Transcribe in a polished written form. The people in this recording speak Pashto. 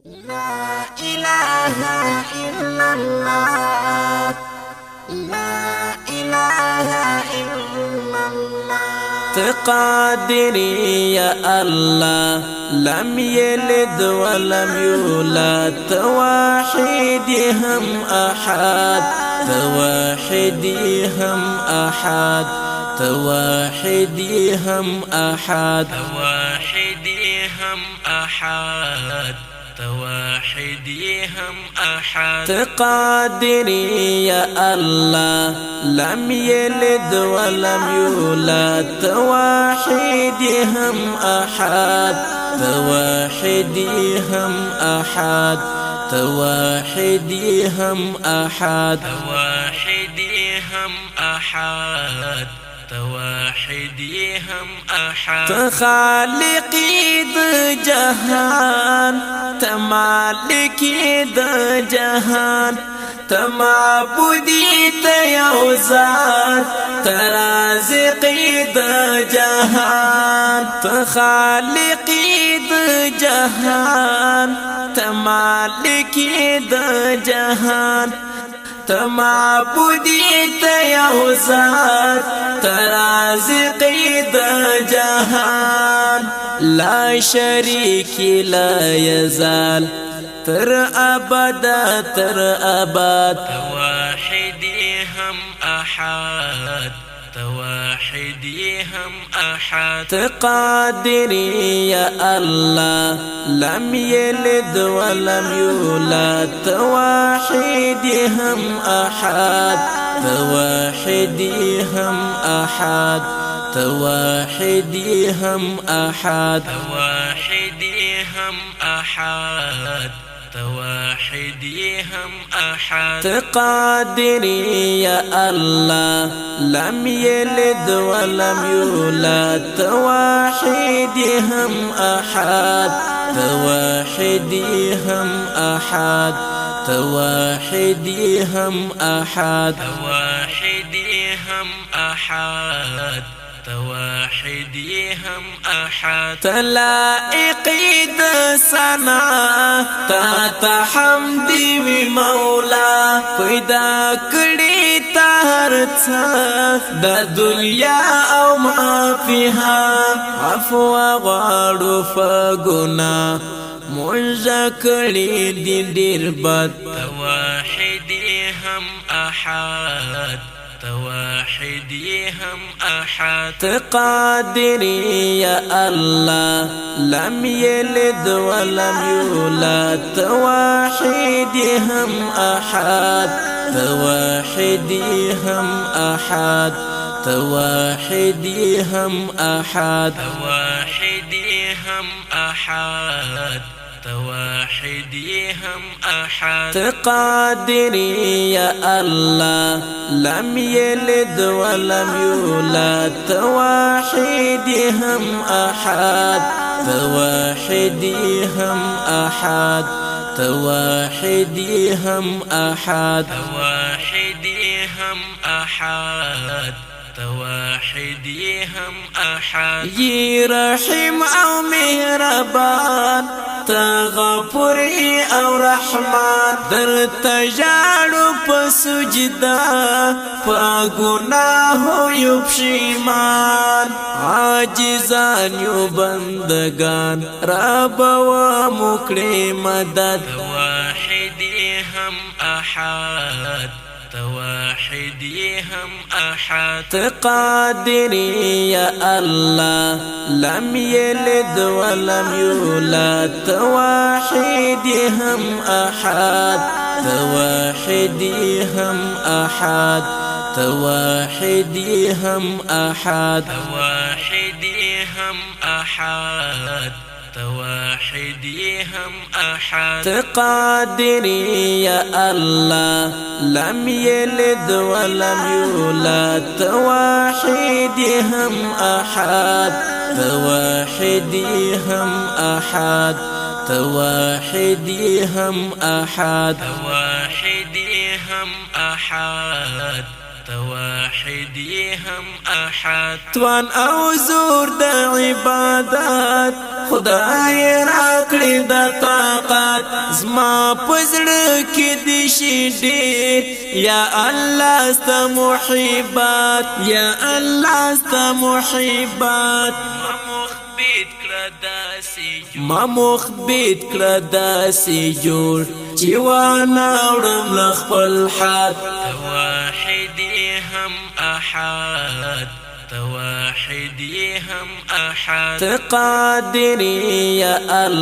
لا إله إلا الله. لا إله إلا الله. تقادري يا الله، لم يلد ولم يولد، توحيدي هم أحد، توحيدي هم أحد، توحيدي هم أحد، توحيدي هم أحد، توحيدي هم أحد. تقادري يا الله، لم يلد ولم يولد، توحيدي هم أحد، توحيدي هم أحد، توحيدي هم أحد، توحيدي هم أحد، توحيدي هم أحد. تخالقي ذا جهان، تمالكي ذا جهان، تمعبدي تيوزان، ترازقي ذا جهان. تخالقي ذا جهان، تمالكي ذا جهان، تمعبدي تيوزان، ترازقي ذا جهان. لا شريك لا يزال، تر أبد تر أبد، توحيدي هم أحد، توحيدي هم أحد. تقادري يا الله، لم يلد ولم يولد، توحيدي هم أحد، توحيدي هم أحد، توحيدي هم أحد، توحيدي هم أحد، توحيدي هم أحد. تقادري يا الله، لم يلد ولم يولد، توحيدي هم أحد، توحيدي هم أحد، توحيدي هم أحد، توحيدي هم أحد، توحيدي هم أحد. تلائقي ذا سنا، تا حمدي بمولا، پیدا کړي تهرڅ د دنیا او ما فيها. عفو غواړو فګنا، مونږ کړي دي ډېر بد، توحيدي هم أحد، توحيدي هم أحد. تقادري يا الله، لم يلد ولم يولد، توحيدي هم أحد، توحيدي هم أحد، توحيدي هم أحد، توحيدي هم أحد، توحيدي هم أحد. تقادري يا الله، لم يلد ولم يولد، توحيدي هم أحد، توحيدي هم أحد، توحيدي هم أحد، توحيدي هم أحد، توحيدي هم أحد. يي رحيم أو مهربان، تغفري او رحمان، در تجارو پا سجدا، پا گناہو یو پشیمان. عاجزان یو بندگان، رب و مکڑی مدد، توحيدي هم أحد، توحيدي هم أحد. تقادري يا الله، لم يلد ولم يولد، توحيدي هم أحد، توحيدي هم أحد، توحيدي هم أحد، توحيدي هم أحد، توحيدي هم أحد. تقادري يا الله، لم يلد ولم يولد، توحيدي هم أحد، توحيدي هم أحد، توحيدي هم أحد، توحيدي هم أحد، توحیدی هم احد توان او زور د عبادت خدای راکړي د طاقت زما پزړه کې دي شي ډېر یا الله ست محبت یا الله ست محبت ما مخبت کړه داسې جوړ چې وانهړم له خپل حد توحیدی هم احد توحیدی هم احد قادر یا الله